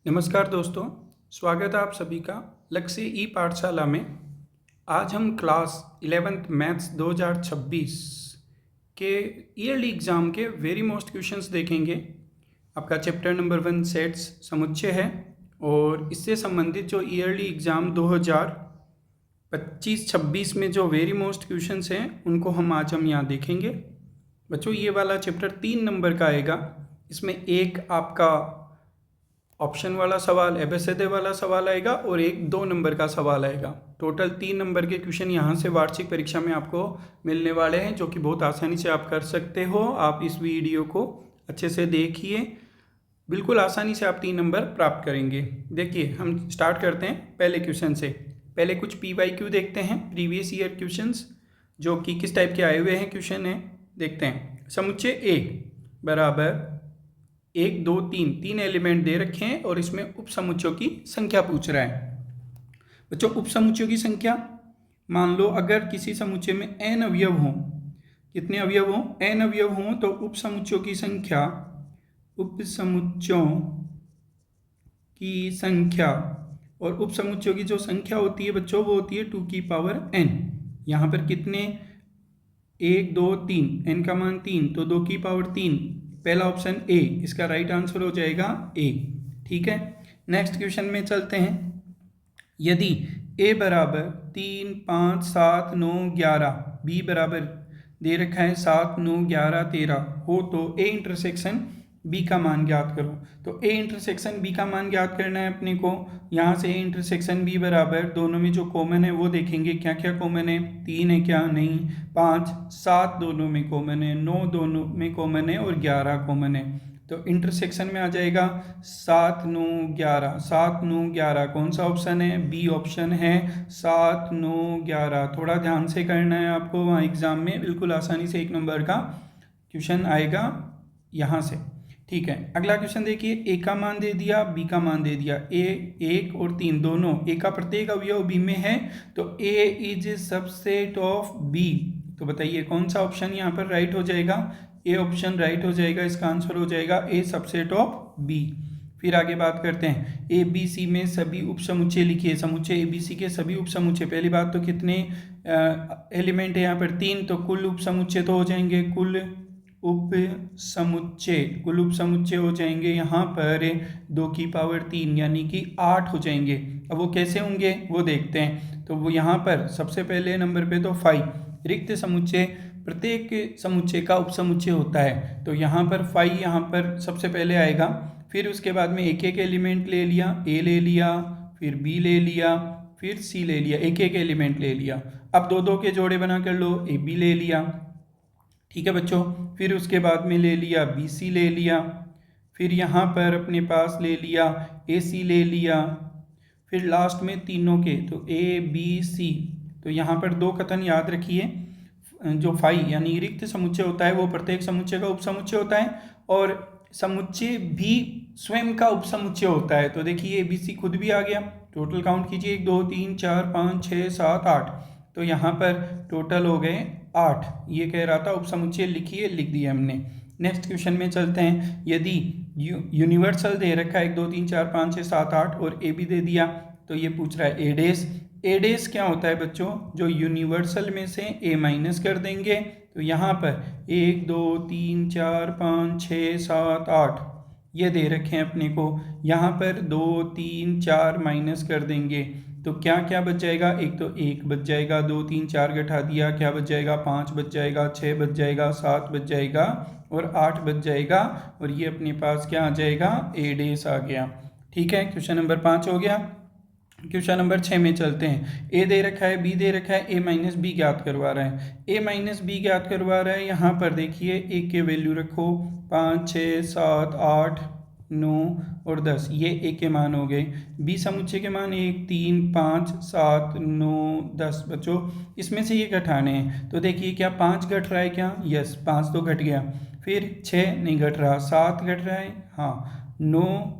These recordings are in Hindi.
नमस्कार दोस्तों, स्वागत है आप सभी का लक्ष्य ई पाठशाला में। आज हम क्लास 11th मैथ्स 2026 के ईयरली एग्ज़ाम के वेरी मोस्ट क्वेश्चंस देखेंगे। आपका चैप्टर नंबर 1 सेट्स समुच्चय है और इससे संबंधित जो ईयरली एग्ज़ाम 2025-26 में जो वेरी मोस्ट क्वेश्चंस हैं उनको हम यहाँ देखेंगे। बच्चों, ये वाला चैप्टर 3 नंबर का आएगा। इसमें एक आपका ऑप्शन वाला सवाल एबेसेदे वाला सवाल आएगा और एक 2 नंबर का सवाल आएगा। टोटल 3 नंबर के क्वेश्चन यहाँ से वार्षिक परीक्षा में आपको मिलने वाले हैं, जो कि बहुत आसानी से आप कर सकते हो। आप इस वीडियो को अच्छे से देखिए, बिल्कुल आसानी से आप 3 नंबर प्राप्त करेंगे। देखिए, हम स्टार्ट करते हैं पहले क्वेश्चन से। पहले कुछ PYQ देखते हैं, प्रीवियस ईयर क्वेश्चंस, जो कि किस टाइप के आए हुए हैं क्वेश्चन है देखते हैं। समुच्चय ए बराबर 1 2 3 एलिमेंट दे रखे हैं और इसमें उप समुच्चयों की संख्या पूछ रहा है। बच्चों, उप समुच्चयों की संख्या, मान लो अगर किसी समुच्चय में n अवयव हों, कितने अवयव हों? n अवयव हों, तो उप समुच्चयों की संख्या, उप समुच्चयों की संख्या और उप समुच्चयों की जो संख्या होती है बच्चों, वो होती है 2 की पावर n। यहाँ पर कितने? 1 2 3, n का मान 3, तो 2 की पावर 3। पहला ऑप्शन ए, इसका राइट आंसर हो जाएगा ए। ठीक है, नेक्स्ट क्वेश्चन में चलते हैं। यदि ए बराबर 3 5 7 9 11, बी बराबर दे रखा है 7 9 11 13 हो, तो ए इंटरसेक्शन बी का मान ज्ञात करो। तो ए इंटरसेक्शन बी का मान ज्ञात करना है अपने को। यहाँ से ए इंटरसेक्शन बी बराबर, दोनों में जो कॉमन है वो देखेंगे, क्या क्या कॉमन है। 3 है क्या? नहीं। 5 7 दोनों में कॉमन है, 9 दोनों में कॉमन है और 11 कॉमन है। तो इंटरसेक्शन में आ जाएगा 7 9 11। 7 9 11 कौन सा ऑप्शन है? बी ऑप्शन है, 7 9 11। थोड़ा ध्यान से करना है आपको, वहाँ एग्जाम में बिल्कुल आसानी से 1 नंबर का क्वेश्चन आएगा यहाँ से। ठीक है, अगला क्वेश्चन देखिए। ए का मान दे दिया, बी का मान दे दिया। ए 1 और 3 दोनों, ए का प्रत्येक अवयव बी में है, तो ए इज सबसेट ऑफ बी। तो बताइए कौन सा ऑप्शन यहाँ पर राइट हो जाएगा? ए ऑप्शन राइट हो जाएगा। इसका आंसर हो जाएगा ए सबसेट ऑफ बी। फिर आगे बात करते हैं। ए बी सी में सभी उप समुच्चय लिखिए। समुच्चय ए बी सी के सभी उप समुच्चय, पहली बात तो कितने एलिमेंट है यहाँ पर? 3, तो कुल उप समुच्चय तो हो जाएंगे, कुल उप समुच्चय हो जाएंगे यहाँ पर 2 की पावर 3 यानी कि 8 हो जाएंगे। अब वो कैसे होंगे वो देखते हैं। तो वो यहाँ पर सबसे पहले नंबर पे तो 5 रिक्त समुच्चय, प्रत्येक समुच्चय का उप समुच्चय होता है, तो यहाँ पर 5 यहाँ पर सबसे पहले आएगा। फिर उसके बाद में एक एक एलिमेंट ले लिया, ए ले लिया, फिर बी ले लिया, फिर सी ले लिया, एक एक एलिमेंट ले लिया। अब 2 2 के जोड़े बना कर लो, ए बी ले लिया। ठीक है बच्चों, फिर उसके बाद में ले लिया बी सी ले लिया, फिर यहाँ पर अपने पास ले लिया ए सी ले लिया, फिर लास्ट में तीनों के तो ए बी सी। तो यहाँ पर 2 कथन याद रखिए। जो 5 यानी रिक्त समुच्चय होता है वो प्रत्येक समुच्चय का उपसमुच्चय होता है, और समुच्चय भी स्वयं का उपसमुच्चय होता है। तो देखिए ए बी सी खुद भी आ गया। टोटल काउंट कीजिए, 1 2 3 4 5 6 7 8। तो यहाँ पर टोटल हो गए 8। ये कह रहा था उपसमुच्चय लिखिए, लिख दिया हमने। नेक्स्ट क्वेश्चन में चलते हैं। यदि यूनिवर्सल दे रखा है 1 2 3 4 5 6 7 8 और ए भी दे दिया, तो ये पूछ रहा है ए डेस। ए डेस क्या होता है बच्चों? जो यूनिवर्सल में से ए माइनस कर देंगे। तो यहाँ पर 1 2 3 4 5 6 7 8 ये दे रखे हैं अपने को। यहाँ पर 2 3 4 माइनस कर देंगे, तो क्या क्या बच जाएगा? एक तो 1 बच जाएगा, 2 3 4 घटा दिया, क्या बच जाएगा? 5 बच जाएगा, 6 बच जाएगा, 7 बच जाएगा और 8 बच जाएगा। और ये अपने पास क्या आ जाएगा? ए डेस आ गया। ठीक है, क्वेश्चन नंबर 5 हो गया। क्वेश्चन नंबर 6 में चलते हैं। ए दे रखा है, बी दे रखा है, ए माइनस बी ज्ञात करवा रहा है। ए माइनस बी ज्ञात करवा रहा है। यहाँ पर देखिए ए के वैल्यू रखो, 5 6 7 8 9 और 10, ये ए के मान हो गए। बी समुच्चय के मान 1 3 5 7 9 10। बच्चों, इसमें से ये घटाने हैं, तो देखिए क्या 5 घट रहा है क्या? यस, 5 तो घट गया। फिर 6 नहीं घट रहा, 7 घट रहा है, हाँ, 9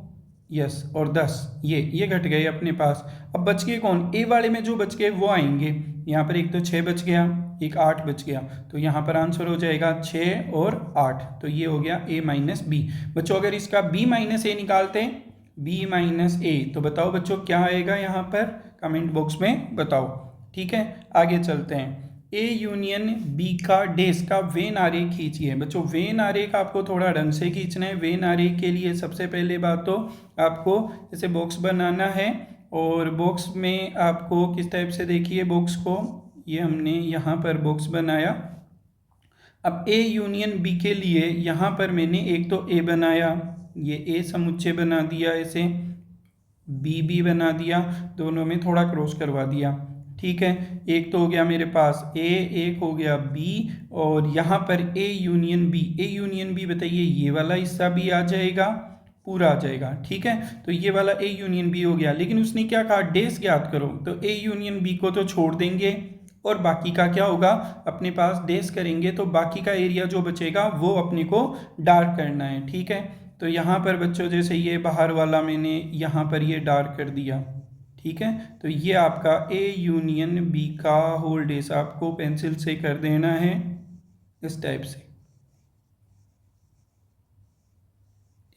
यस और 10, ये घट गए अपने पास। अब बच गए कौन? ए वाले में जो बच गए वो आएंगे। यहाँ पर एक तो 6 बच गया, एक 8 बच गया, तो यहाँ पर आंसर हो जाएगा 6 और 8। तो ये हो गया ए माइनस बी। बच्चों, अगर इसका बी माइनस ए निकालते हैं बी माइनस ए। तो बताओ बच्चों क्या आएगा यहाँ पर, कमेंट बॉक्स में बताओ। ठीक है, आगे चलते हैं। ए यूनियन बी का डेस का वेन आरेख खींचिए। बच्चों वेन आरेख आपको थोड़ा ढंग से खींचना है। वेन आरेख के लिए सबसे पहले बात तो आपको जैसे बॉक्स बनाना है, और बॉक्स में आपको किस टाइप से, देखिए बॉक्स को, ये हमने यहाँ पर बॉक्स बनाया। अब ए यूनियन बी के लिए यहाँ पर मैंने एक तो ए बनाया, ये ए समुच्चय बना दिया, ऐसे बी बना दिया, दोनों में थोड़ा क्रॉस करवा दिया। ठीक है, एक तो हो गया मेरे पास ए, एक हो गया बी, और यहाँ पर A union B. A union B बताइए, ये वाला हिस्सा भी आ जाएगा, पूरा आ जाएगा। ठीक है, तो ये वाला ए यूनियन बी हो गया। लेकिन उसने क्या कहा, डेस ज्ञात करो। तो ए यूनियन बी को तो छोड़ देंगे, और बाकी का क्या होगा, अपने पास डेस करेंगे तो बाकी का एरिया जो बचेगा वो अपने को डार्क करना है। ठीक है, तो यहाँ पर बच्चों जैसे ये बाहर वाला मैंने यहाँ पर ये डार्क कर दिया। ठीक है, तो ये आपका ए यूनियन बी का होल डेस आपको पेंसिल से कर देना है इस टाइप से।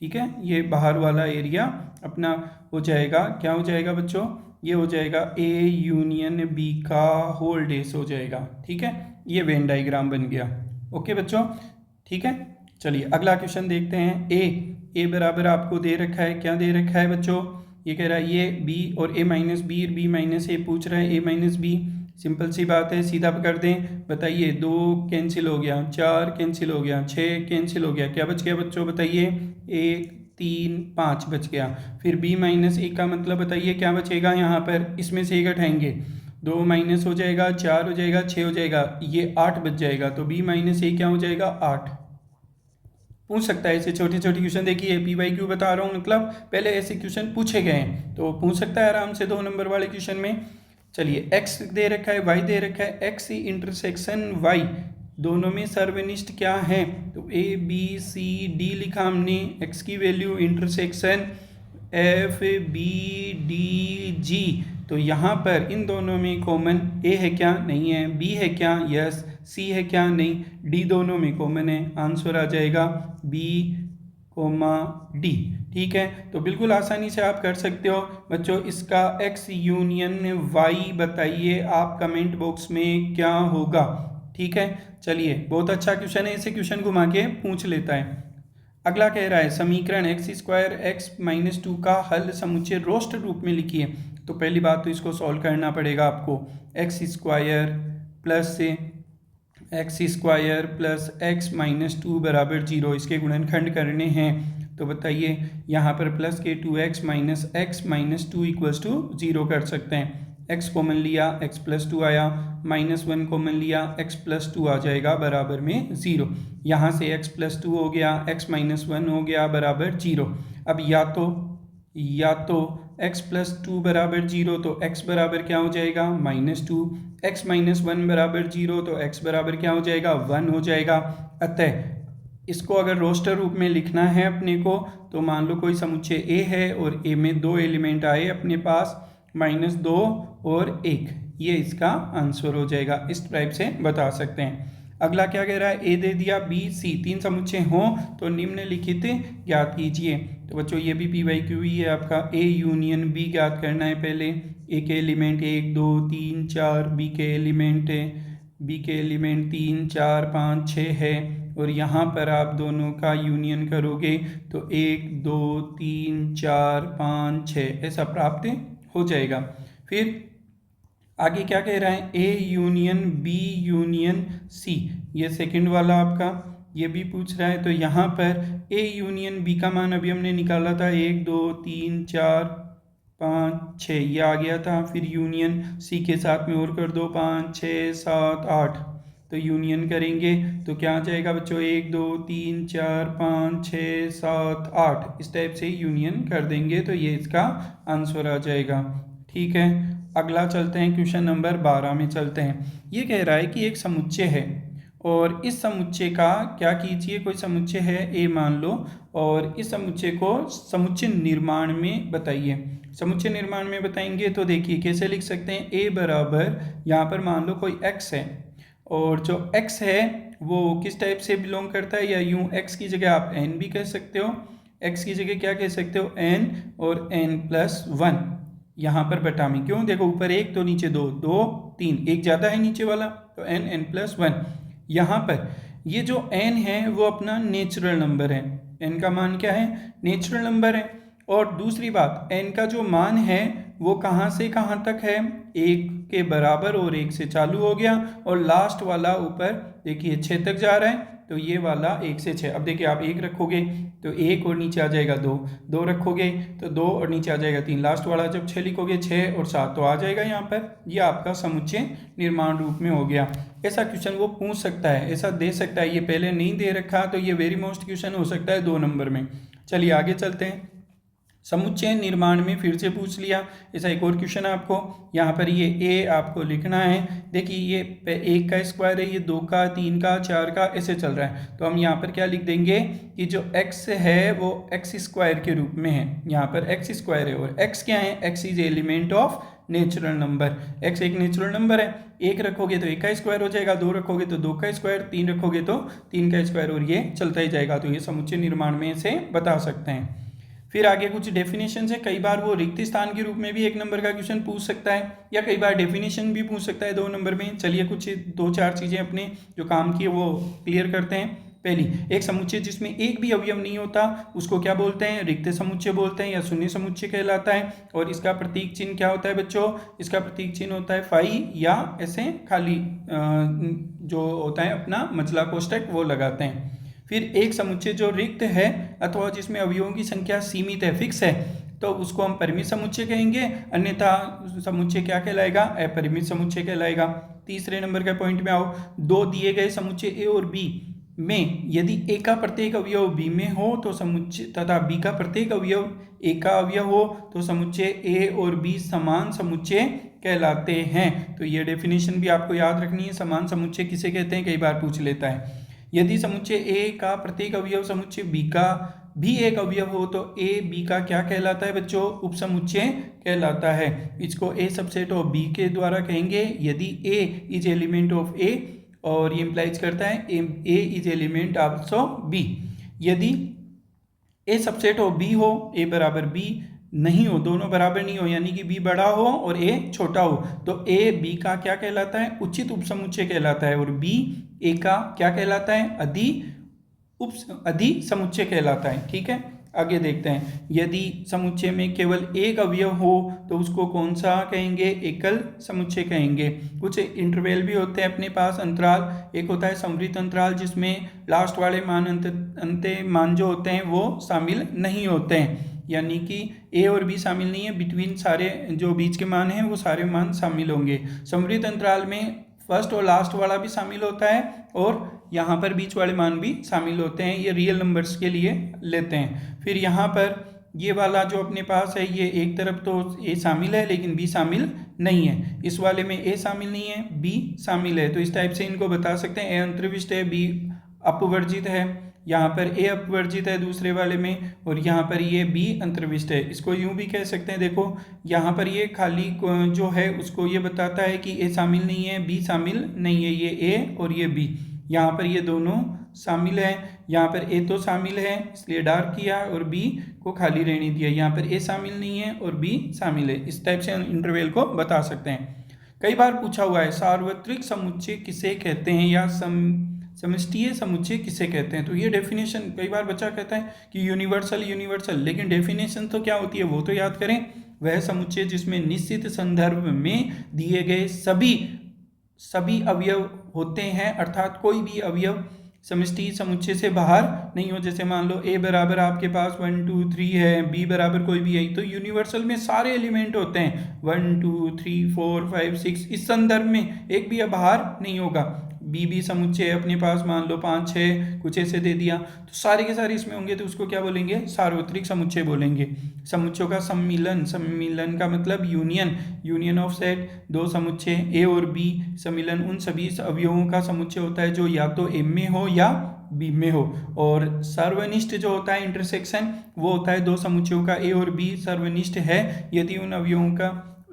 ठीक है, ये बाहर वाला एरिया अपना हो जाएगा, क्या हो जाएगा बच्चों, ये हो जाएगा ए यूनियन बी का होल डेस हो जाएगा। ठीक है, ये वेन डायग्राम बन गया। ओके बच्चों, ठीक है, चलिए अगला क्वेश्चन देखते हैं। ए बराबर आपको दे रखा है, क्या दे रखा है बच्चों, ये कह रहा है ये बी और ए माइनस बी माइनस ए पूछ रहा है, ए माइनस बी। सिंपल सी बात है, सीधा कर दें। बताइए, 2 कैंसिल हो गया, 4 कैंसिल हो गया, 6 कैंसिल हो गया, क्या बच गया बच्चों बताइए, 1 3 5 बच गया। फिर b माइनस ए का मतलब बताइए क्या बचेगा यहाँ पर, इसमें से एक हटाएंगे, 2 माइनस हो जाएगा, 4 हो जाएगा, 6 हो जाएगा, ये 8 बच जाएगा। तो b माइनस ए क्या हो जाएगा, 8। पूछ सकता है ऐसे छोटे छोटे क्वेश्चन, देखिए PYQ बता रहा हूँ, मतलब पहले ऐसे क्वेश्चन पूछे गए हैं तो पूछ सकता है आराम से 2 नंबर वाले क्वेश्चन में। चलिए x दे रखा है, y दे रखा है, x इंटरसेक्शन y, दोनों में सर्वनिष्ठ क्या है, तो A B C D लिखा हमने, x की value intersection F B D G। तो यहाँ पर इन दोनों में कॉमन A है क्या, नहीं है, B है क्या, यस, C है क्या, नहीं, D दोनों में कॉमन है, आंसर आ जाएगा B, D। ठीक है, तो बिल्कुल आसानी से आप कर सकते हो बच्चों। इसका x यूनियन y बताइए आप कमेंट बॉक्स में क्या होगा। ठीक है, चलिए बहुत अच्छा क्वेश्चन है, इसे क्वेश्चन घुमा के पूछ लेता है। अगला कह रहा है समीकरण x स्क्वायर x माइनस 2 का हल समुच्चय रोस्ट रूप में लिखिए। तो पहली बात तो इसको सॉल्व करना पड़ेगा आपको। x square plus x minus 2 बराबर 0, इसके गुणनखंड करने हैं। तो बताइए यहाँ पर प्लस के 2x minus x minus 2 equals to 0 कर सकते हैं। x कॉमन लिया, x प्लस 2 आया, माइनस 1 कॉमन लिया, x प्लस 2 आ जाएगा बराबर में 0। यहाँ से x प्लस 2 हो गया, x माइनस 1 हो गया बराबर 0। अब या तो x प्लस 2 बराबर 0, तो x बराबर क्या हो जाएगा, माइनस 2। x माइनस 1 बराबर 0, तो x बराबर क्या हो जाएगा, 1 हो जाएगा। अतः इसको अगर रोस्टर रूप में लिखना है अपने को, तो मान लो कोई समुच्चय A है और A में 2 एलिमेंट आए अपने पास, -2 और 1, ये इसका आंसर हो जाएगा। इस टाइप से बता सकते हैं। अगला क्या कह रहा है, ए दे दिया, बी सी, 3 समुच्चय हों तो निम्नलिखित ज्ञात कीजिए। तो बच्चों ये भी PYQ ही है आपका, ए यूनियन बी ज्ञात करना है पहले। ए के एलिमेंट 1 2 3 4, बी के एलिमेंट 3 4 5 6 है, और यहाँ पर आप दोनों का यूनियन करोगे तो 1 2 3 4 5 6 ऐसा प्राप्त हो जाएगा। फिर आगे क्या कह रहा है, A union B union C, ये सेकंड वाला आपका ये भी पूछ रहा है। तो यहाँ पर ए यूनियन बी का मान अभी हमने निकाला था, 1 2 3 4 5 6 ये आ गया था। फिर यूनियन सी के साथ में और कर दो, 5 6 7 8, तो यूनियन करेंगे तो क्या आ जाएगा बच्चों, 1 2 3 4 5 6 7 8, इस टाइप से यूनियन कर देंगे तो ये इसका आंसर आ जाएगा। ठीक है, अगला चलते हैं, क्वेश्चन नंबर 12 में चलते हैं। ये कह रहा है कि एक समुच्चय है और इस समुच्चय का क्या कीजिए, कोई समुच्चय है ए मान लो, और इस समुच्चय को समुच्चय निर्माण में बताइए। समुच्चय निर्माण में बताएंगे तो देखिए कैसे लिख सकते हैं, ए बराबर यहाँ पर मान लो कोई x है, और जो x है वो किस टाइप से बिलोंग करता है, या यूं x की जगह आप n भी कह सकते हो, x की जगह क्या कह सकते हो n और n+1 यहाँ पर बटा में, क्यों देखो ऊपर 1 तो नीचे 2, 2 3, एक ज़्यादा है नीचे वाला तो n+1। यहाँ पर ये जो n है वो अपना नेचुरल नंबर है, n का मान क्या है, नेचुरल नंबर है। और दूसरी बात n का जो मान है वो कहाँ से कहाँ तक है, 1 के बराबर और 1 से चालू हो गया और लास्ट वाला ऊपर देखिए 6 तक जा रहा है, तो ये वाला 1 से 6। अब देखिए आप 1 रखोगे तो 1 और नीचे आ जाएगा 2, 2 रखोगे तो 2 और नीचे आ जाएगा 3, लास्ट वाला जब 6 लिखोगे 6 और 7 तो आ जाएगा यहाँ पर, ये आपका समुच्चय निर्माण रूप में हो गया। ऐसा क्वेश्चन वो पूछ सकता है, ऐसा दे सकता है, ये पहले नहीं दे रखा तो ये वेरी मोस्ट क्वेश्चन हो सकता है 2 नंबर में। चलिए आगे चलते हैं। समुच्चय निर्माण में फिर से पूछ लिया, ऐसा एक और क्वेश्चन आपको यहाँ पर ये ए आपको लिखना है। देखिए ये 1 का स्क्वायर है, ये 2 का, 3 का, 4 का, ऐसे चल रहा है, तो हम यहाँ पर क्या लिख देंगे कि जो x है वो x स्क्वायर के रूप में है, यहाँ पर x स्क्वायर है और x क्या है, x is element of natural number, x एक नेचुरल नंबर है। 1 रखोगे तो 1 का स्क्वायर हो जाएगा, 2 रखोगे तो 2 का स्क्वायर, 3 रखोगे तो 3 का स्क्वायर और ये चलता ही जाएगा, तो ये समुच्चय निर्माण में से बता सकते हैं। फिर आगे कुछ डेफिनेशन है, कई बार वो रिक्त स्थान के रूप में भी 1 नंबर का क्वेश्चन पूछ सकता है या कई बार डेफिनेशन भी पूछ सकता है 2 नंबर में। चलिए कुछ 2-4 चीज़ें अपने जो काम की है वो क्लियर करते हैं। पहली, एक समुच्चय जिसमें एक भी अवयव नहीं होता उसको क्या बोलते हैं, रिक्त समुच्चय बोलते हैं या शून्य समुच्चय कहलाता है। और इसका प्रतीक चिन्ह क्या होता है बच्चों, इसका प्रतीक चिन्ह होता है फाई या ऐसे खाली जो होता है अपना मझला कोष्ठक वो लगाते हैं। फिर एक समुच्चय जो रिक्त है अथवा जिसमें अवयवों की संख्या सीमित है, फिक्स है, तो उसको हम परिमित समुच्चय कहेंगे, अन्यथा समुच्चय क्या कहलाएगा, अपरिमित समुच्चय कहलाएगा। तीसरे नंबर के पॉइंट में आओ, 2 दिए गए समुच्चय ए और बी में यदि ए का प्रत्येक अवयव बी में हो तो समुच्चय तथा बी का प्रत्येक अवयव ए का अवयव हो तो समुच्चय ए और बी समान समुच्चय कहलाते हैं। तो ये डेफिनेशन भी आपको याद रखनी है, समान समुच्चय किसे कहते हैं, कई बार पूछ लेता है। यदि समुच्चय ए का प्रत्येक अवयव समुच्चय बी का भी एक अवयव हो तो ए बी का क्या कहलाता है बच्चों, उपसमुच्चय कहलाता है। इसको ए सबसेट ऑफ बी के द्वारा कहेंगे यदि ए इज एलिमेंट ऑफ ए, और ये इंप्लाइज करता है ए इज एलिमेंट आल्सो बी। यदि ए सबसेट ऑफ बी हो, ए बराबर बी नहीं हो, दोनों बराबर नहीं हो, यानी कि बी बड़ा हो और ए छोटा हो, तो ए बी का क्या कहलाता है, उचित उपसमुच्चय कहलाता है, और बी ए का क्या कहलाता है, अधि समुच्चय कहलाता है। ठीक है, आगे देखते हैं। यदि समुच्चय में केवल एक अवयव हो तो उसको कौन सा कहेंगे, एकल समुच्चय कहेंगे। कुछ इंटरवल भी होते हैं अपने पास, अंतराल, एक होता है समवृत्त अंतराल जिसमें लास्ट वाले मान अंत मान जो होते हैं वो शामिल नहीं होते हैं, यानी कि ए और बी शामिल नहीं है, बिटवीन सारे जो बीच के मान हैं वो सारे मान शामिल होंगे। समवृत्त अंतराल में फर्स्ट और लास्ट वाला भी शामिल होता है और यहाँ पर बीच वाले मान भी शामिल होते हैं, ये रियल नंबर्स के लिए लेते हैं। फिर यहाँ पर ये वाला जो अपने पास है ये एक तरफ तो ए शामिल है लेकिन बी शामिल नहीं है, इस वाले में ए शामिल नहीं है बी शामिल है, तो इस टाइप से इनको बता सकते हैं। ए अंतर्विष्ट है, बी अपवर्जित है, यहाँ पर ए अपवर्जित है दूसरे वाले में, और यहाँ पर ये बी अंतर्विष्ट है। इसको यूँ भी कह सकते हैं, देखो यहाँ पर ये खाली जो है उसको ये बताता है कि ए शामिल नहीं है, बी शामिल नहीं है, ये ए और ये बी, यहाँ पर ये दोनों शामिल है, यहाँ पर ए तो शामिल है इसलिए डार्क किया और बी को खाली रहने दिया, यहाँ पर ए शामिल नहीं है और बी शामिल है। इस टाइप से इंटरवल को बता सकते हैं। कई बार पूछा हुआ है सार्वत्रिक समुच्चय किसे कहते हैं या समष्टीय समुच्चय किसे कहते हैं, तो ये डेफिनेशन कई बार बच्चा कहता है कि यूनिवर्सल, लेकिन डेफिनेशन तो क्या होती है वो तो याद करें। वह समुच्चय जिसमें निश्चित संदर्भ में दिए गए सभी अवयव होते हैं, अर्थात कोई भी अवयव समष्टि समुच्चय से बाहर नहीं हो। जैसे मान लो ए बराबर आपके पास 1 2 3 है, बी बराबर कोई भी है, तो यूनिवर्सल में सारे एलिमेंट होते हैं 1 2 3 4 5 6, इस संदर्भ में एक भी बाहर नहीं होगा। बी समुच्चय अपने पास मान लो 5 6 कुछ ऐसे दे दिया, तो सारे के सारे इसमें होंगे, तो उसको क्या बोलेंगे, सार्वत्रिक समुच्चय बोलेंगे। समुच्चयों का सम्मिलन का मतलब यूनियन ऑफ सेट, दो समुच्चय ए और बी, सम्मिलन उन सभी अवयवों का समुच्चय होता है जो या तो ए में हो या बी में हो। और सर्वनिष्ठ जो होता है इंटरसेक्शन, वो होता है दो समुच्चयों का ए और बी सर्वनिष्ठ है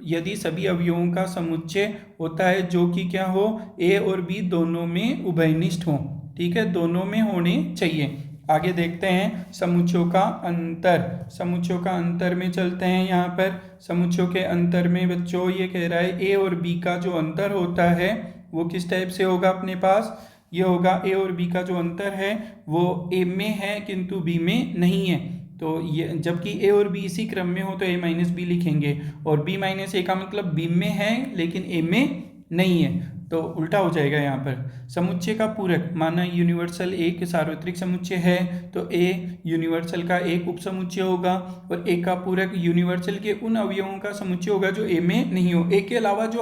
यदि सभी अवयवों का समुच्चय होता है जो कि क्या हो, ए और बी दोनों में उभयनिष्ठ हो। ठीक है, दोनों में होने चाहिए। आगे देखते हैं समुच्चयों का अंतर। समुच्चयों का अंतर में चलते हैं। यहाँ पर समुच्चयों के अंतर में बच्चों ये कह रहा है ए और बी का जो अंतर होता है वो किस टाइप से होगा अपने पास, ये होगा ए और बी का जो अंतर है वो ए में है किंतु बी में नहीं है। तो ये जबकि ए और बी इसी क्रम में हो तो ए माइनस बी लिखेंगे, और बी माइनस ए का मतलब बी में है लेकिन ए में नहीं है, तो उल्टा हो जाएगा यहाँ पर। समुच्चय का पूरक, माना यूनिवर्सल एक सार्वत्रिक समुच्चय है तो ए यूनिवर्सल का एक उपसमुच्चय होगा, और ए का पूरक यूनिवर्सल के उन अवयवों का समुच्चय होगा जो ए में नहीं हो। ए के अलावा जो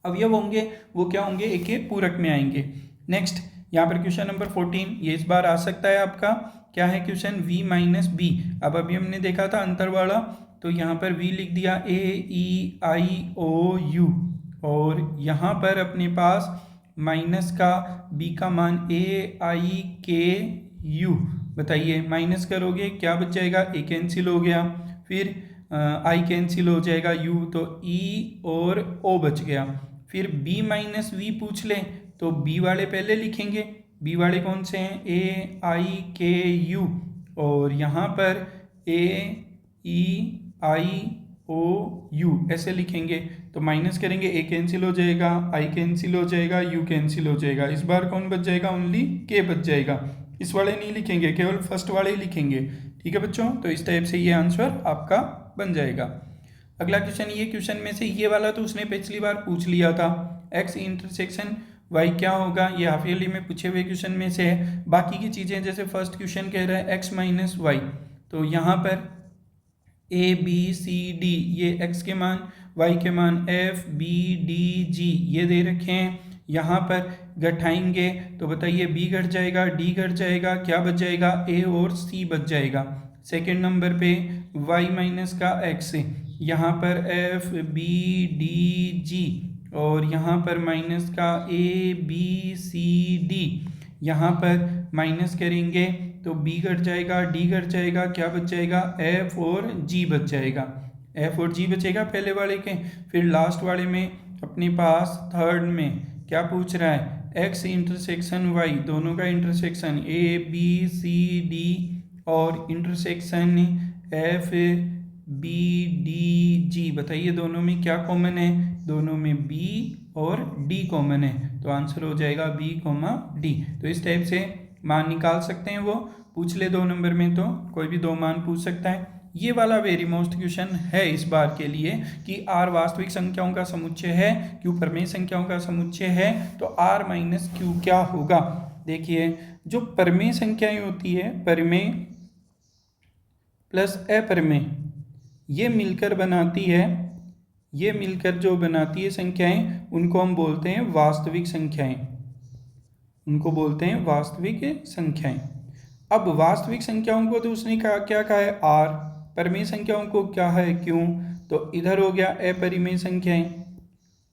अवयव होंगे वो क्या होंगे, ए के पूरक में आएंगे। नेक्स्ट यहाँ पर क्वेश्चन नंबर 14, ये इस बार आ सकता है आपका, क्या है क्वेश्चन, v माइनस बी। अब अभी हमने देखा था अंतर वाला, तो यहाँ पर v लिख दिया a e i o u, और यहाँ पर अपने पास माइनस का b का मान a i k u। बताइए माइनस करोगे क्या बच जाएगा, a कैंसिल हो गया, फिर i कैंसिल हो जाएगा, u तो e और o बच गया। फिर b माइनस वी पूछ ले तो b वाले पहले लिखेंगे, b वाले कौन से हैं, a i k u, और यहाँ पर a e i o u ऐसे लिखेंगे। तो माइनस करेंगे, a कैंसिल हो जाएगा, i कैंसिल हो जाएगा, u कैंसिल हो जाएगा। इस बार कौन बच जाएगा, ओनली k बच जाएगा। इस वाले नहीं लिखेंगे, केवल फर्स्ट वाले ही लिखेंगे। ठीक है बच्चों, तो इस टाइप से ये आंसर आपका बन जाएगा। अगला क्वेश्चन, ये क्वेश्चन में से ये वाला तो उसने पिछली बार पूछ लिया था, x इंटरसेक्शन y क्या होगा, ये हाफ ईयरली में पूछे हुए क्वेश्चन में से है। बाकी की चीज़ें जैसे फर्स्ट क्वेश्चन कह रहा है x माइनस वाई, तो यहाँ पर a b c d ये x के मान, y के मान f b d g ये दे रखे हैं। यहाँ पर घटाएंगे तो बताइए b घट जाएगा, d घट जाएगा, क्या बच जाएगा, a और c बच जाएगा। सेकेंड नंबर पे y माइनस का x, यहाँ पर f b d g, और यहाँ पर माइनस का a b c d, यहाँ पर माइनस करेंगे तो b घट जाएगा, d घट जाएगा, क्या बच जाएगा, f और g बच जाएगा। f और g बचेगा पहले वाले के। फिर लास्ट वाले में अपने पास थर्ड में क्या पूछ रहा है, x इंटरसेक्शन y, दोनों का intersection a b c d और intersection f b d g। बताइए दोनों में क्या कॉमन है, दोनों में b और d कॉमन है, तो आंसर हो जाएगा b, d। तो इस टाइप से मान निकाल सकते हैं, वो पूछ ले 2 नंबर में तो कोई भी 2 मान पूछ सकता है। ये वाला वेरी मोस्ट क्वेश्चन है इस बार के लिए कि r वास्तविक संख्याओं का समुच्चय है, q परमेय संख्याओं का समुच्चय है, तो r माइनस q क्या होगा। देखिए जो परमेय संख्याएं होती है, परमेय प्लस अपरमेय, ये मिलकर बनाती है, ये मिलकर जो बनाती है संख्याएं, उनको हम बोलते हैं वास्तविक संख्याएं, उनको बोलते हैं वास्तविक संख्याएं। अब वास्तविक संख्याओं को तो उसने क्या कहा है r, परिमेय संख्याओं को क्या है q, तो इधर हो गया अपरिमेय संख्याएं।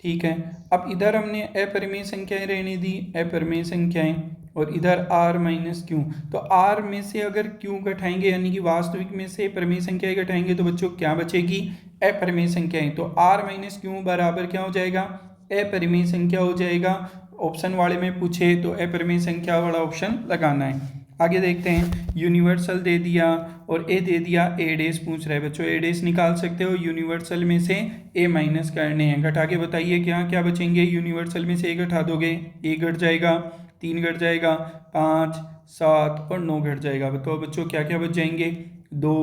ठीक है, अब इधर हमने अपरिमेय संख्याएं रहने दी, अपरिमेय संख्याएं, और इधर r माइनस क्यू। तो r में से अगर q घटाएंगे यानी कि वास्तविक में से परिमेय संख्याएं घटाएंगे तो बच्चों क्या बचेगी, अपरिमेय संख्याएं। तो r माइनस क्यू बराबर क्या हो जाएगा, अपरिमेय संख्या हो जाएगा। ऑप्शन वाले में पूछे तो अपरिमेय संख्या वाला ऑप्शन लगाना है। आगे देखते हैं, यूनिवर्सल दे दिया और ए दे दिया, ए डेस पूछ रहा है बच्चों, ए डेस निकाल सकते हो, यूनिवर्सल में से ए माइनस करने हैं। घटा के बताइए क्या क्या बचेंगे, यूनिवर्सल में से ए घटा दोगे, ए घट जाएगा, 3 घट जाएगा, 5, 7 और 9 घट जाएगा। बताओ बच्चों क्या क्या बच जाएंगे, 2,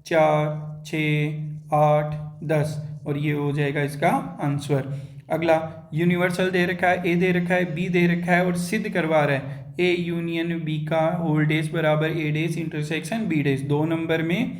4, 6, 8, 10, और ये हो जाएगा इसका आंसर। अगला यूनिवर्सल दे रखा है, ए दे रखा है, बी दे रखा है और सिद्ध करवा रहा है ए यूनियन बी का होल डेज बराबर A dash intersection B dash. 2 number में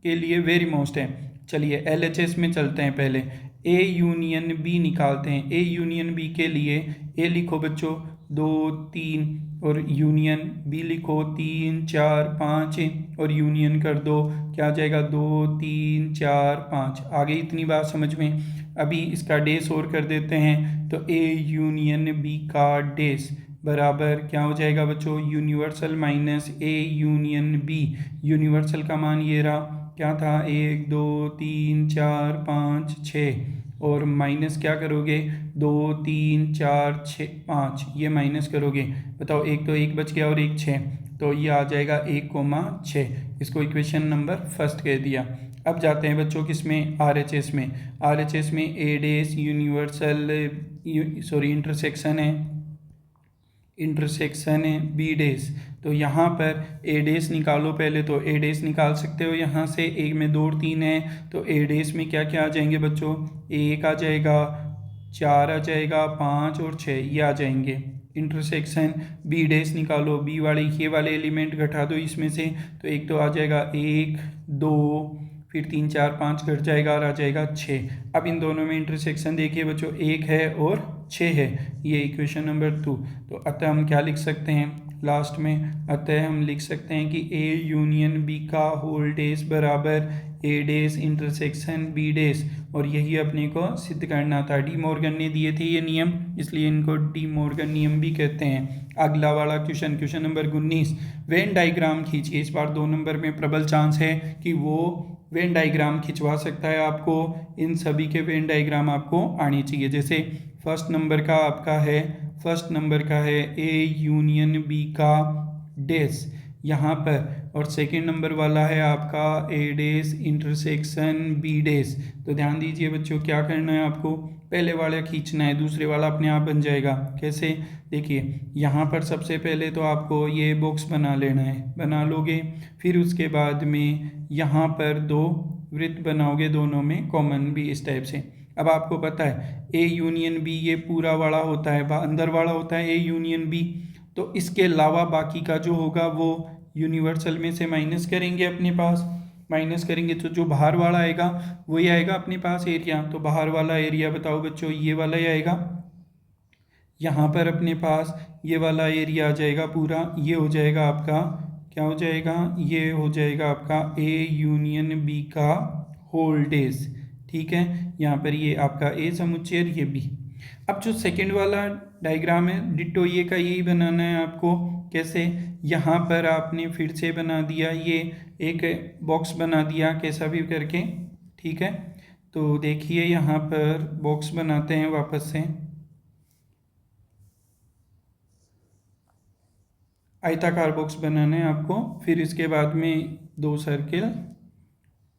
के लिए वेरी मोस्ट है। चलिए LHS में चलते हैं, पहले ए यूनियन बी निकालते हैं। ए यूनियन बी के लिए ए लिखो बच्चों 2, 3 और यूनियन बी लिखो 3, 4, 5 और यूनियन कर दो, क्या आ जाएगा 2, 3, 4, 5। आगे इतनी बात समझ में। अभी इसका डेस और कर देते हैं, तो ए यूनियन बी का डेस बराबर क्या हो जाएगा बच्चों, universal minus A union B. Universal का मान ये रहा, क्या था 1, 2, 3, 4, 5, 6 और माइनस क्या करोगे 2, 3, 4, 6, 5, ये माइनस करोगे। बताओ एक तो 1 बच गया और 1 6, तो ये आ जाएगा 1,6। इसको इक्वेशन नंबर फर्स्ट कह दिया। अब जाते हैं बच्चों किसमें, RHS में। RHS में ए डेस यूनिवर्सल इंटरसेक्शन है बी डेस। तो यहाँ पर ए डेस निकालो पहले, तो ए डेस निकाल सकते हो यहाँ से। एक में 2 और 3 है, तो ए डेस में क्या क्या आ जाएंगे बच्चों, 1 आ जाएगा, 4 आ जाएगा, 5 और 6 ये आ जाएंगे। इंटरसेक्शन बी डेस निकालो, बी वाले एलिमेंट घटा दो इसमें से, तो एक तो आ जाएगा 1 2, फिर 3 4 5 घट जाएगा और आ जाएगा 6। अब इन दोनों में इंटरसेक्शन देखिए बच्चों, 1 है और 6 है, ये इक्वेशन नंबर 2। तो अतः हम क्या लिख सकते हैं लास्ट में, अतः हम लिख सकते हैं कि ए यूनियन बी का होल डेस बराबर ए डेस इंटरसेक्शन बी डेस। और यही अपने को सिद्ध करना था। डी मॉर्गन ने दिए थे ये नियम, इसलिए इनको डी मॉर्गन नियम भी कहते हैं। अगला वाला क्वेश्चन नंबर 19, वेन डायग्राम खींचिए। इस बार 2 नंबर में प्रबल चांस है कि वो वेन डायग्राम खिंचवा सकता है आपको। इन सभी के वेन डायग्राम आपको आनी चाहिए। जैसे फर्स्ट नंबर का है ए यूनियन बी का डेस यहाँ पर, और सेकंड नंबर वाला है आपका ए डेस इंटरसेक्शन बी डेस। तो ध्यान दीजिए बच्चों, क्या करना है आपको, पहले वाला खींचना है, दूसरे वाला अपने आप बन जाएगा। कैसे, देखिए यहाँ पर सबसे पहले तो आपको ये बॉक्स बना लेना है, बना लोगे। फिर उसके बाद में यहाँ पर 2 वृत्त बनाओगे, दोनों में कॉमन भी इस टाइप से। अब आपको पता है ए यूनियन बी ये पूरा वाला होता है, अंदर वाला होता है ए यूनियन बी। तो इसके अलावा बाकी का जो होगा वो यूनिवर्सल में से माइनस करेंगे, अपने पास माइनस करेंगे तो जो बाहर वाला आएगा वही आएगा अपने पास एरिया। तो बाहर वाला एरिया बताओ बच्चों, ये वाला ही आएगा। यहाँ पर अपने पास ये वाला एरिया आ जाएगा पूरा, ये हो जाएगा आपका, क्या हो जाएगा, ये हो जाएगा आपका ए यूनियन बी का होल डेज। ठीक है, यहाँ पर ये आपका ए समुच्चय, ये बी। अब जो सेकंड वाला डायग्राम है डिट्टो ये का यही बनाना है आपको। कैसे, यहाँ पर आपने फिर से बना दिया, ये एक बॉक्स बना दिया कैसा भी करके। ठीक है, तो देखिए यहाँ पर बॉक्स बनाते हैं वापस से। आयताकार बॉक्स बनाना है आपको। फिर इसके बाद में 2 सर्किल,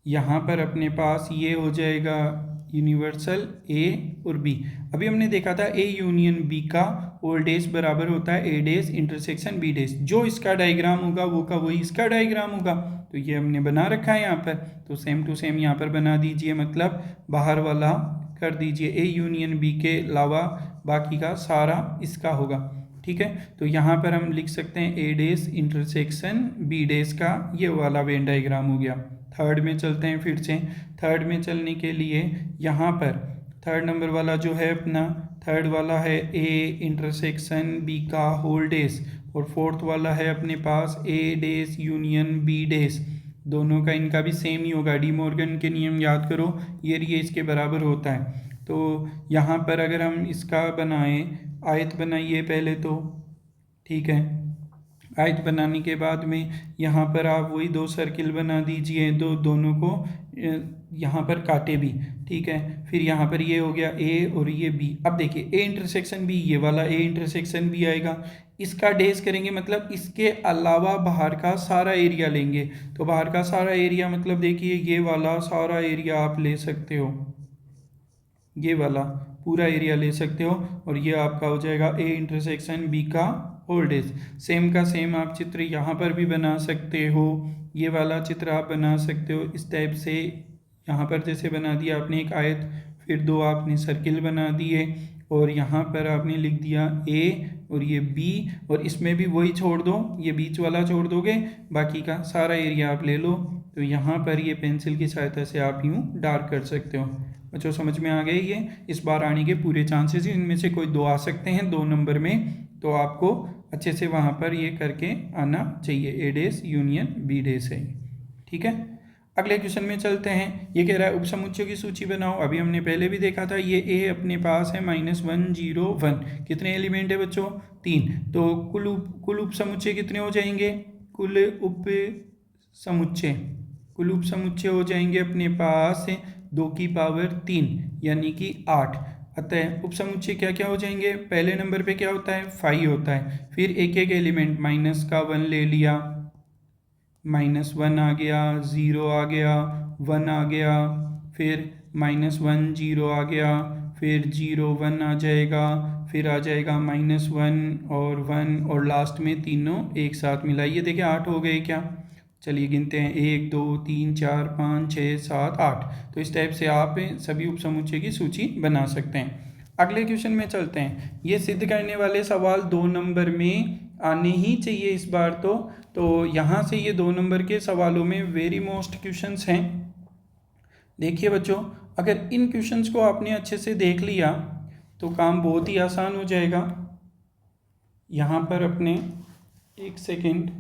यहाँ पर अपने पास ये हो जाएगा यूनिवर्सल ए और बी। अभी हमने देखा था ए यूनियन बी का होल डेस बराबर होता है ए डेस इंटरसेक्शन बी डेस। जो इसका डायग्राम होगा वो का वही इसका डायग्राम होगा। तो ये हमने बना रखा है यहाँ पर, तो सेम टू सेम यहाँ पर बना दीजिए, मतलब बाहर वाला कर दीजिए। ए यूनियन बी के अलावा बाकी का सारा इसका होगा। ठीक है, तो यहाँ पर हम लिख सकते हैं ए डेस इंटरसेक्शन बी डेस का ये वाला वेन डायग्राम हो गया। थर्ड में चलते हैं फिर से। थर्ड में चलने के लिए यहाँ पर थर्ड नंबर वाला जो है अपना, थर्ड वाला है ए इंटरसेक्शन बी का होल डेस, और फोर्थ वाला है अपने पास ए डेस यूनियन बी डेस। दोनों का इनका भी सेम ही होगा। डी मॉर्गन के नियम याद करो, ये इसके बराबर होता है। तो यहाँ पर अगर हम इसका बनाएं, आयत बनाइए पहले तो। ठीक है, आयत बनाने के बाद में यहाँ पर आप वही 2 सर्किल बना दीजिए, दोनों को यहाँ पर काटे भी। ठीक है, फिर यहाँ पर ये हो गया ए और ये बी। अब देखिए ए इंटरसेक्शन बी, ये वाला ए इंटरसेक्शन बी आएगा, इसका डेस करेंगे, मतलब इसके अलावा बाहर का सारा एरिया लेंगे। तो बाहर का सारा एरिया मतलब देखिए ये वाला सारा एरिया आप ले सकते हो, ये वाला पूरा एरिया ले सकते हो, और ये आपका हो जाएगा ए इंटरसेक्शन बी का होल डेस। सेम का सेम आप चित्र यहाँ पर भी बना सकते हो, ये वाला चित्र आप बना सकते हो इस टाइप से। यहाँ पर जैसे बना दिया आपने एक आयत, फिर 2 आपने सर्किल बना दिए, और यहाँ पर आपने लिख दिया ए और ये बी, और इसमें भी वही छोड़ दो, ये बीच वाला छोड़ दोगे, बाकी का सारा एरिया आप ले लो। तो यहाँ पर ये पेंसिल की सहायता से आप यूँ डार्क कर सकते हो। बच्चों समझ में आ गए ये? इस बार आने के पूरे चांसेस, इनमें से कोई 2 आ सकते हैं 2 नंबर में, तो आपको अच्छे से वहाँ पर ये करके आना चाहिए। ए डेस यूनियन बी डेस है। ठीक है, अगले क्वेश्चन में चलते हैं। ये कह रहा है उपसमुच्चयों की सूची बनाओ। अभी हमने पहले भी देखा था, ये ए अपने पास है -1 0 1। कितने एलिमेंट है बच्चों? 3। तो कुल उपसमुच्चय कितने हो जाएंगे? कुल उपसमुच्चय हो जाएंगे अपने पास 2 की पावर 3 यानी कि 8। अतः उपसमुच्चय क्या क्या हो जाएंगे, पहले नंबर पे क्या होता है 5 होता है, फिर एक एक एलिमेंट माइनस का 1 ले लिया, -1 आ गया, 0 आ गया, 1 आ गया, फिर -1 0 आ गया, फिर 0 1 आ जाएगा, फिर आ जाएगा -1 और 1 और लास्ट में तीनों एक साथ मिलाइए, देखिए 8 हो गए क्या। चलिए गिनते हैं 1 2 3 4 5 6 7 8। तो इस टाइप से आप सभी उपसमुच्चय की सूची बना सकते हैं। अगले क्वेश्चन में चलते हैं। ये सिद्ध करने वाले सवाल 2 नंबर में आने ही चाहिए इस बार तो यहाँ से ये 2 नंबर के सवालों में वेरी मोस्ट क्वेश्चंस हैं। देखिए बच्चों, अगर इन क्वेश्चंस को आपने अच्छे से देख लिया तो काम बहुत ही आसान हो जाएगा। यहाँ पर अपने एक सेकेंड,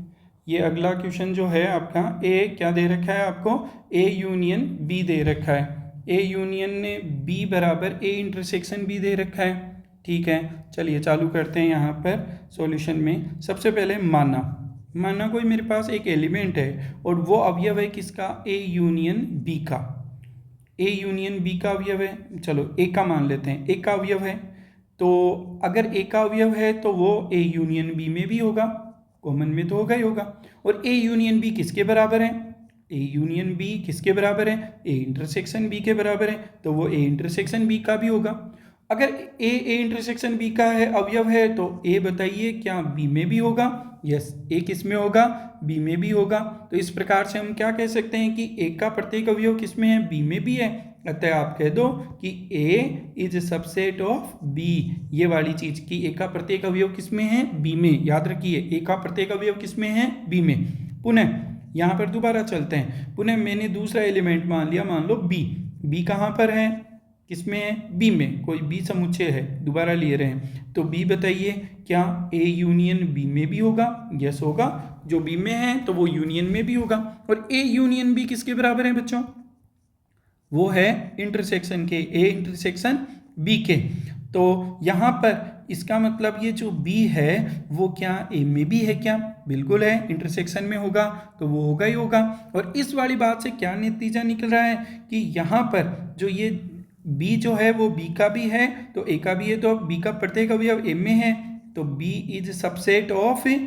ये अगला क्वेश्चन जो है आपका ए क्या दे रखा है आपको, ए यूनियन बी दे रखा है। ए यूनियन ने बी बराबर ए इंटरसेक्शन बी दे रखा है। ठीक है, चलिए चालू करते हैं यहाँ पर सॉल्यूशन में। सबसे पहले माना कोई मेरे पास एक एलिमेंट है और वो अवयव है किसका, ए यूनियन बी का। ए यूनियन बी का अवयव है, चलो ए का मान लेते हैं, ए का अवयव है। तो अगर ए का अवयव है तो वो ए यूनियन बी में भी होगा, कॉमन में तो होगा ही होगा। और ए यूनियन बी किसके बराबर है, ए यूनियन बी किसके बराबर है, ए इंटरसेक्शन बी के बराबर है, तो वो ए इंटरसेक्शन बी का भी होगा। अगर ए इंटरसेक्शन बी का है अवयव है तो ए बताइए क्या बी में भी होगा, यस ए किस में होगा, बी में भी होगा। तो इस प्रकार से हम क्या कह सकते हैं कि ए का प्रत्येक अवयव किस में है, बी में भी है। अतः आप कह दो कि ए इज सबसेट ऑफ बी, ये वाली चीज कि ए का प्रत्येक अवयव किस में है, बी में। याद रखिए ए का प्रत्येक अवयव किस में है, बी में। पुनः यहाँ पर दोबारा चलते हैं, पुनः मैंने दूसरा एलिमेंट मान लिया, मान लो बी कहाँ पर है, किसमें है, बी में। कोई बी समुच्चय है, दोबारा ले रहे हैं, तो बी बताइए क्या ए यूनियन बी में भी होगा, यस होगा। जो बी में है तो वो यूनियन में भी होगा। और ए यूनियन बी किसके बराबर है बच्चों, वो है इंटरसेक्शन के, ए इंटरसेक्शन बी के। तो यहाँ पर इसका मतलब ये जो बी है वो क्या ए में भी है क्या, बिल्कुल है, इंटरसेक्शन में होगा तो वो होगा ही होगा। और इस वाली बात से क्या नतीजा निकल रहा है कि यहाँ पर जो ये बी जो है वो बी का भी है तो ए का भी है, तो बी का प्रत्येक अवयव ए में है, तो B is subset of A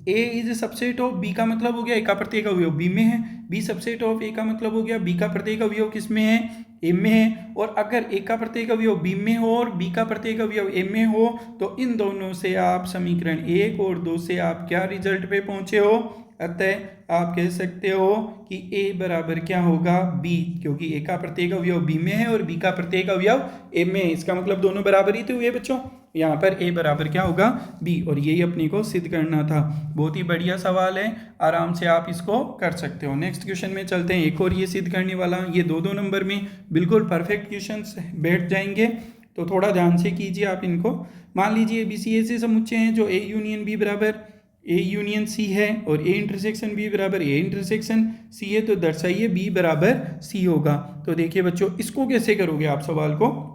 is subset of B का मतलब हो गया ए का प्रत्येक अवयव बी में है, बी सबसेट ऑफ ए का मतलब हो गया बी का प्रत्येक अवयव किस में है, ए में है। और अगर ए का प्रत्येक अवयव बी में हो और बी का प्रत्येक अवयव ए में हो तो इन दोनों से आप समीकरण 1 और 2 से आप क्या रिजल्ट पे पहुंचे हो, अतः आप कह सकते हो कि ए बराबर क्या होगा, बी, क्योंकि ए का प्रत्येक अवयव बी में है और बी का प्रत्येक अवयव ए में है। इसका मतलब दोनों बराबर ही तो हुए बच्चों, यहाँ पर ए बराबर क्या होगा, बी। और यही अपने को सिद्ध करना था। बहुत ही बढ़िया सवाल है, आराम से आप इसको कर सकते हो। नेक्स्ट क्वेश्चन में चलते हैं, एक और ये सिद्ध करने वाला, ये दो नंबर में बिल्कुल परफेक्ट क्वेश्चंस बैठ जाएंगे, तो थोड़ा ध्यान से कीजिए आप इनको। मान लीजिए बी सी ऐसे समुच्चय हैं जो ए यूनियन बी बराबर ए यूनियन सी है और ए इंटरसेक्शन बी बराबर ए इंटरसेक्शन सी है, तो दर्शाइए बी बराबर सी होगा। तो देखिए बच्चों, इसको कैसे करोगे आप, सवाल को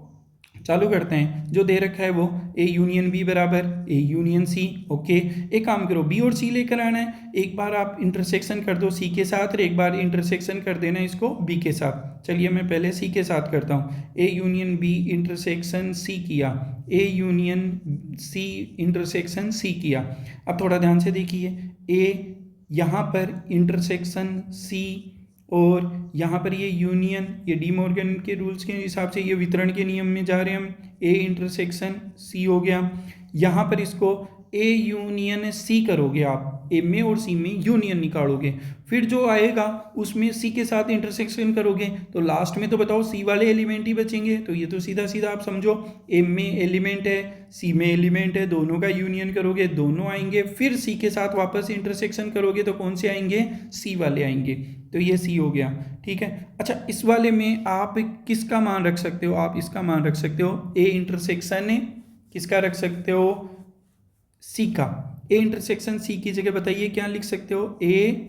चालू करते हैं। जो दे रखा है वो ए यूनियन बी बराबर ए यूनियन सी, ओके। एक काम करो, बी और सी लेकर आना है, एक बार आप इंटरसेक्शन कर दो सी के साथ और एक बार इंटरसेक्शन कर देना इसको बी के साथ। चलिए मैं पहले सी के साथ करता हूँ, A union B intersection C किया, A union C intersection C किया। अब थोड़ा ध्यान से देखिए, ए यहाँ पर इंटरसेक्शन सी और यहाँ पर ये यूनियन, ये डी मॉर्गन के रूल्स के हिसाब से ये वितरण के नियम में जा रहे हैं हम, ए इंटरसेक्शन सी हो गया। यहाँ पर इसको ए यूनियन सी करोगे आप, ए में और सी में यूनियन निकालोगे, फिर जो आएगा उसमें सी के साथ इंटरसेक्शन करोगे तो लास्ट में तो बताओ सी वाले एलिमेंट ही बचेंगे। तो ये तो सीधा सीधा आप समझो, ए में एलिमेंट है सी में एलिमेंट है, दोनों का यूनियन करोगे दोनों आएंगे, फिर सी के साथ वापस इंटरसेक्शन करोगे तो कौन से आएंगे, सी वाले आएंगे। तो ये सी हो गया, ठीक है। अच्छा, इस वाले में आप किसका मान रख सकते हो, आप इसका मान रख सकते हो ए इंटरसेक्शन किसका रख सकते हो, सी का। ए इंटरसेक्शन सी की जगह बताइए क्या लिख सकते हो, ए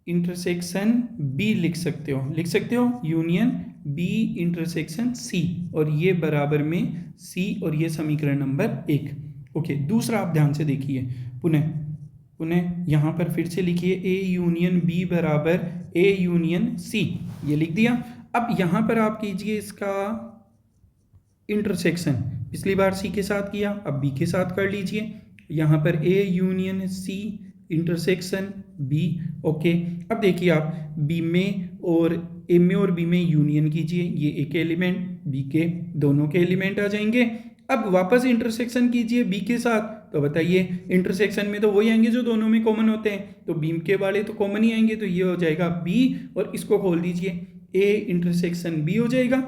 इंटरसेक्शन बी लिख सकते हो यूनियन बी इंटरसेक्शन सी, और ये बराबर में सी, और ये समीकरण नंबर 1, ओके। दूसरा आप ध्यान से देखिए, पुनः यहाँ पर फिर से लिखिए ए यूनियन बी बराबर ए यूनियन सी, ये लिख दिया। अब यहाँ पर आप कीजिए इसका इंटरसेक्शन, पिछली बार सी के साथ किया, अब बी के साथ कर लीजिए। यहाँ पर A union C intersection B. Okay, अब देखिए आप बी में और ए में और बी में यूनियन कीजिए, ये एक एलिमेंट बी के दोनों के एलिमेंट आ जाएंगे। अब वापस इंटरसेक्शन कीजिए बी के साथ, तो बताइए इंटरसेक्शन में तो वही आएंगे जो दोनों में कॉमन होते हैं, तो बी के वाले तो कॉमन ही आएंगे, तो ये हो जाएगा बी और इसको खोल दीजिए, ए इंटरसेक्शन बी हो जाएगा।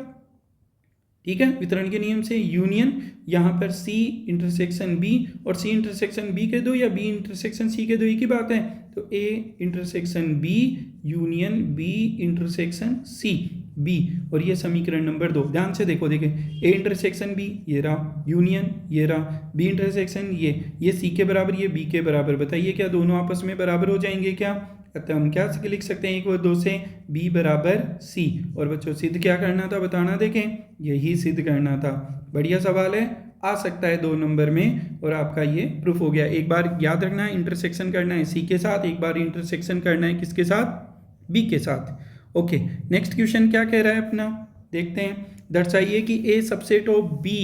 ठीक है, वितरण के नियम से यूनियन, यहाँ पर सी इंटरसेक्शन बी और सी इंटरसेक्शन बी के दो या बी इंटरसेक्शन सी के दो एक ही बात है, तो A intersection B union B intersection C B, और ये समीकरण नंबर 2। ध्यान से देखो, देखें ए इंटरसेक्शन बी ये रहा, यूनियन ये रहा, बी इंटरसेक्शन ये सी के बराबर ये बी के बराबर। बताइए क्या दोनों आपस में बराबर हो जाएंगे क्या? अतः हम क्या लिख सकते हैं, 1 और 2 से b बराबर c। और बच्चों सिद्ध क्या करना था बताना, देखें यही सिद्ध करना था। बढ़िया सवाल है, आ सकता है 2 नंबर में, और आपका ये प्रूफ हो गया। एक बार याद रखना है इंटरसेक्शन करना है c के साथ, एक बार इंटरसेक्शन करना है किसके साथ, b के साथ। ओके, नेक्स्ट क्वेश्चन क्या कह रहा है अपना, देखते हैं। दर्शाइए कि a subset of b,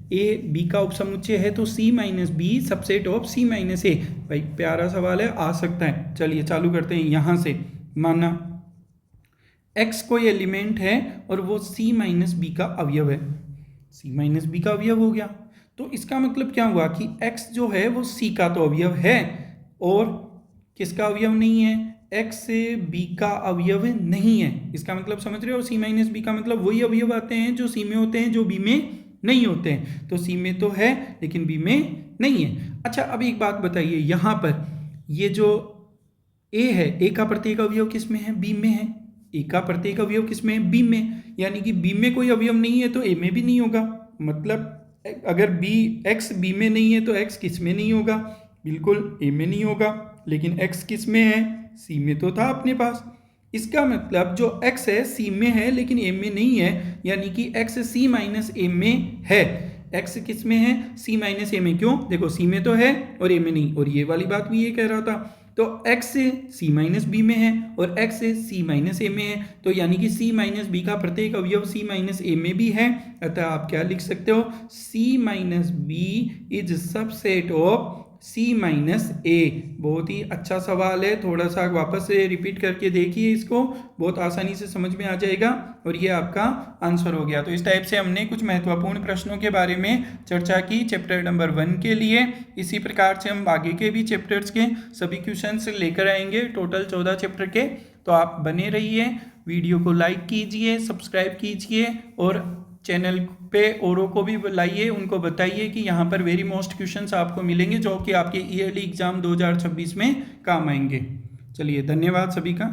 A B का उपसमुच्चय है तो C minus B subset of C minus A. भाई प्यारा सवाल है, आ सकता है। चलिए चालू करते हैं यहाँ से। माना x कोई एलिमेंट है और वो सी माइनस बी का अवयव है, सी माइनस बी का अवयव हो गया, तो इसका मतलब क्या हुआ कि x जो है वो c का तो अवयव है और किसका अवयव नहीं है, x से b का अवयव नहीं है। इसका मतलब समझ रहे हो, सी माइनस बी का मतलब वही अवयव आते हैं जो c में होते हैं जो b में नहीं होते हैं। तो सी में तो है लेकिन बी में नहीं है। अच्छा अब एक बात बताइए, यहाँ पर ये जो ए है, ए का प्रत्येक अवयव किस में है, बी में है। ए का प्रत्येक अवयव किस में है, बी में, यानी कि बी में कोई अवयव नहीं है तो ए में भी नहीं होगा। मतलब अगर बी एक्स बी में नहीं है तो एक्स किस में नहीं होगा, बिल्कुल ए में नहीं होगा। लेकिन एक्स किस में है, सी में तो था अपने पास। इसका मतलब जो x है c में है लेकिन a में नहीं है, यानी कि x c माइनस a में है। x किस में है, c माइनस a में। क्यों, देखो c में तो है और a में नहीं, और ये वाली बात भी ये कह रहा था। तो x c माइनस b में है और x c माइनस a में है, तो यानी कि c माइनस b का प्रत्येक अवयव c माइनस a में भी है। अतः आप क्या लिख सकते हो, c minus b is subset of c minus A. बहुत ही अच्छा सवाल है, थोड़ा सा वापस से रिपीट करके देखिए इसको, बहुत आसानी से समझ में आ जाएगा और ये आपका आंसर हो गया। तो इस टाइप से हमने कुछ महत्वपूर्ण प्रश्नों के बारे में चर्चा की चैप्टर नंबर 1 के लिए। इसी प्रकार से हम आगे के भी चैप्टर्स के सभी क्वेश्चंस लेकर आएंगे, टोटल 14 चैप्टर के। तो आप बने रहिए, वीडियो को लाइक कीजिए, सब्सक्राइब कीजिए और चैनल पे औरों को भी लाइए, उनको बताइए कि यहाँ पर वेरी मोस्ट क्वेश्चंस आपको मिलेंगे जो कि आपके ईयरली एग्जाम 2026 में काम आएंगे। चलिए धन्यवाद सभी का।